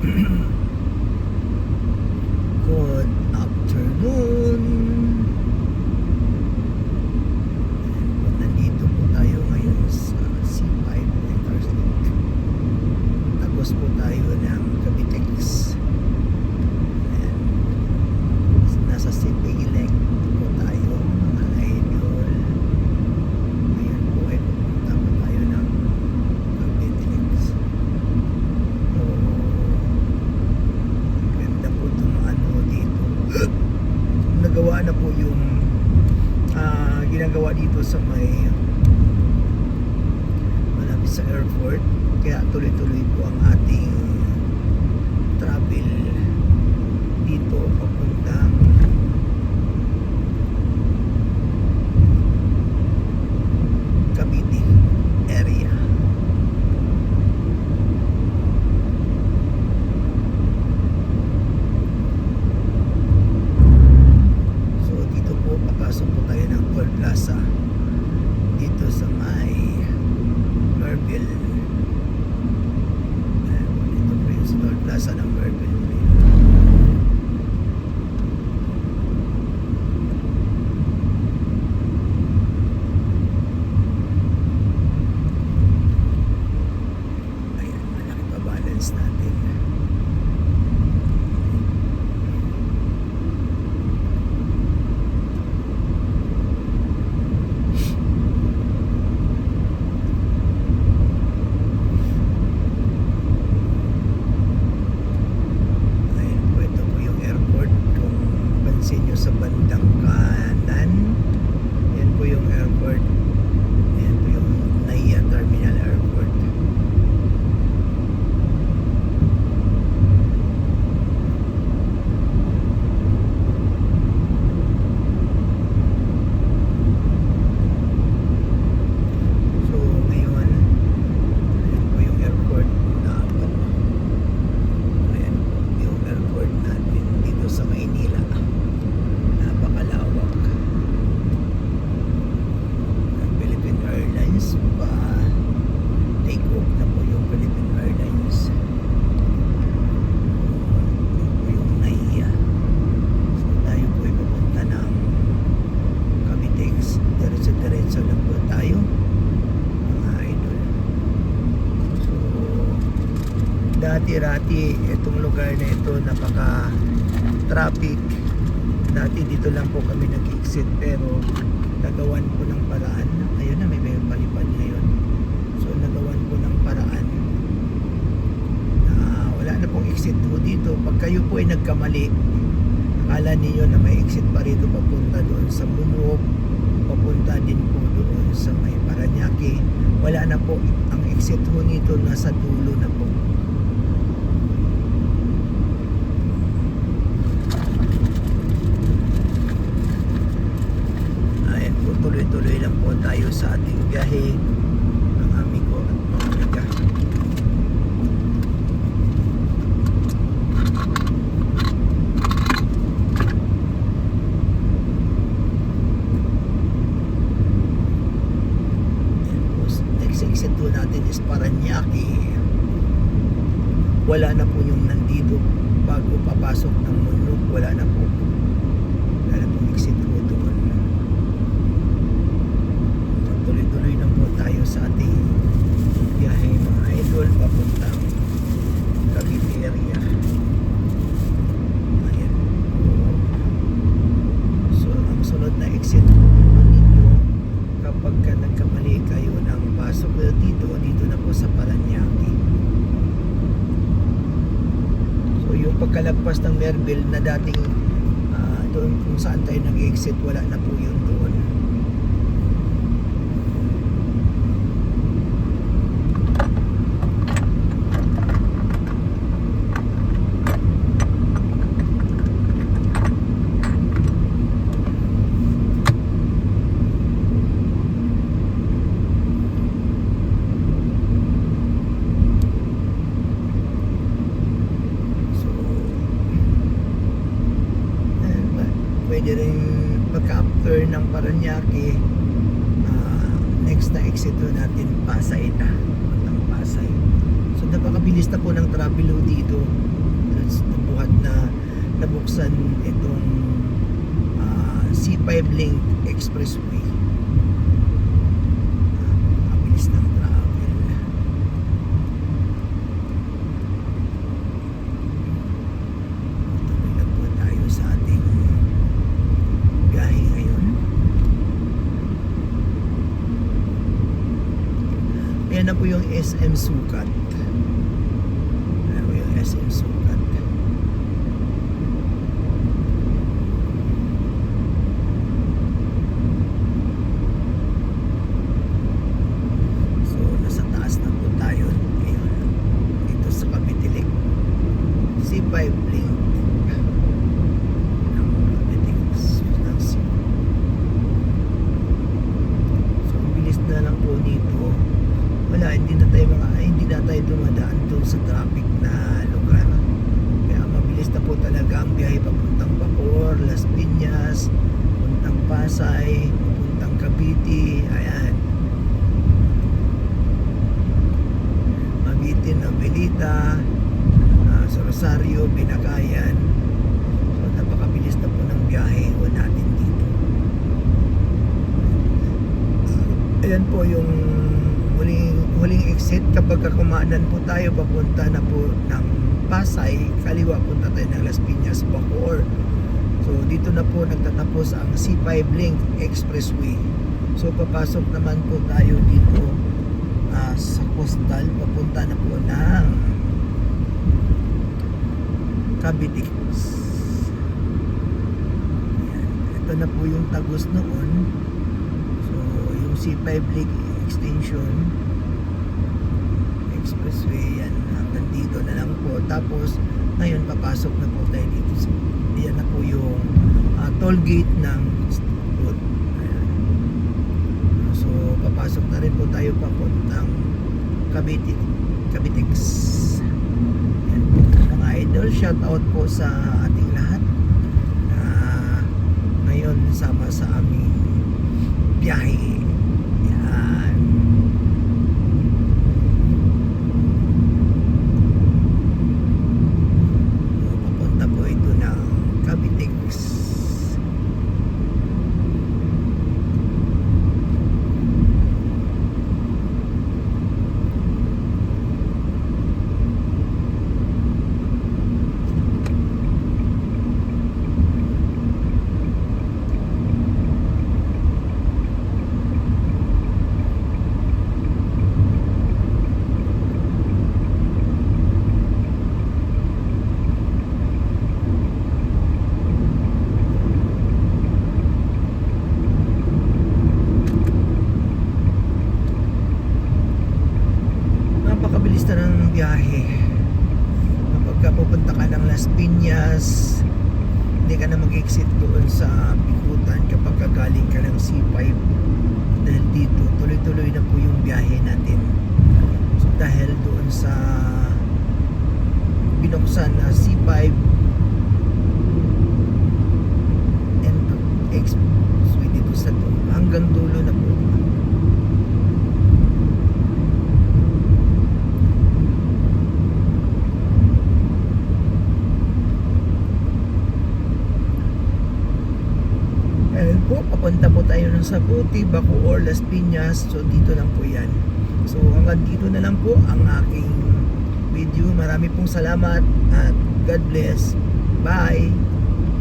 Good afternoon. Nandito po tayo ngayon sa C5 Interstate. Tapos po tayo ng Cavitex. And nasa City Elect po tayo, mga idol. Ngayon po ay pupunta po tayo ng Cavitex. So, ganda po itong dito. Nagawa na po yung ginagawa dito sa may malapit sa airport, kaya tuloy-tuloy po ang ating travel dito papuntang Cavite area. So dito po papasok po tayo ng Toll Plaza dito sa may Merville. Dito po yung sa Toll Plaza ng Merville. Ayan, malaki pa balance natin. Ayan po, ito po yung airport. Kung pansin nyo sa bandang kanan, yan po yung airport. Yan po yung NAIA Terminal Airport. So ngayon, ayan po yung airport na ayan po yung airport natin dito sa Maynila. Napakalawak. Ang Philippine Airlines pa take off na po yung Philippine Airlines. Yun po yung NAIA. So tayo po ay pupunta ng Cavitex. Diretso-diretso lang po tayo, mga idol. So dati-rati itong lugar na ito napaka traffic. Dati dito lang po kami nag-exit, pero nagawan po ng paraan. Ayun na, may palipad ngayon. So nagawan po ng paraan na wala na pong exit po dito. Pag kayo po ay nagkamali, akala niyo na may exit pa rito papunta doon sa Munok, papunta din po doon sa may Paranaque. Wala na po. Ang exit po nito nasa dulo na po. Ayan po, tuloy-tuloy lang po tayo sa ating biyahe, mga amigo at mga amiga. Ayan po, next exit po natin is Paranaque. Wala na po yung nandito bago papasok ng Munok. Wala na po. Wala na pong exit po doon. So, tuloy-tuloy lang po tayo sa ating biyahe, mga idol, papuntang Cavite area. Ayan po. So ang sunod na exit po ninyo, kapag ka nagkamali kayo ng pasok dito na po sa Paranaque. So yung pagkalagpas ng Merville na dating doon kung saan tayo nag-exit, wala na po yun doon. So pwede rin pagka-after ng Paranaque, next na exit natin Pasay na, papuntang Pasay. So napakabilis na po ng Travelo dito. Buhat na nabuksan itong C5 Link Expressway. Napakabilis ng travel. Tuloy lang po tayo sa ating biyahe ngayon. Ayan na po yung SM Sukat. Ayan po yung SM Sukat. So, nasa taas na po tayo. Ngayon, dito sa Cavite Link. C5 Link. Ng Cavite ng C. So, ang bilis na lang po dito. Wala, hindi na tayo dumadaan doon sa traffic na lugar. Kaya mabilis na po talaga ang biyahe papuntang Bacoor, Las Piñas, papuntang Pasay, papuntang Cavite. Ayan, Mabitin, Novelita, sa Rosario, Binakayan. So napakabilis na po ng biyahe natin dito. Ayan po yung huling exit kapag kumanan po tayo papunta na po ng Pasay, kaliwa punta tayo ng Las Piñas, Bacoor. So dito na po nagtatapos ang C5 Link Expressway. So papasok naman po tayo dito sa coastal, papunta na po ng Cavite. Ito na po yung Tagus noon. So yung C5 Link Extension Expressway, yan, hanggang dito na lang po. Tapos ngayon papasok na po tayo dito. Yan na po yung toll gate ng road. Ayan. So papasok na rin po tayo papuntang Cavitex. Yan po mga idol, shout out po sa ating lahat na ngayon sama sa aming biyahe. Yan. Papunta po ito ng Cavitex. Napakabilis na ng biyahe. Kapag pupunta ka ng Las Piñas, hindi ka na mag-exit doon sa Bikutan kapag galing ka ng C5. Dahil dito, tuloy-tuloy na po yung biyahe natin. So dahil doon sa binuksan na C5 and Expressway dito sa to, hanggang dulo na po. Ayan po, papunta po tayo ng Sabuti, Bacoor, Las Piñas. So dito lang po yan. So hanggang dito na lang po ang aking video. Marami pong salamat at God bless. Bye!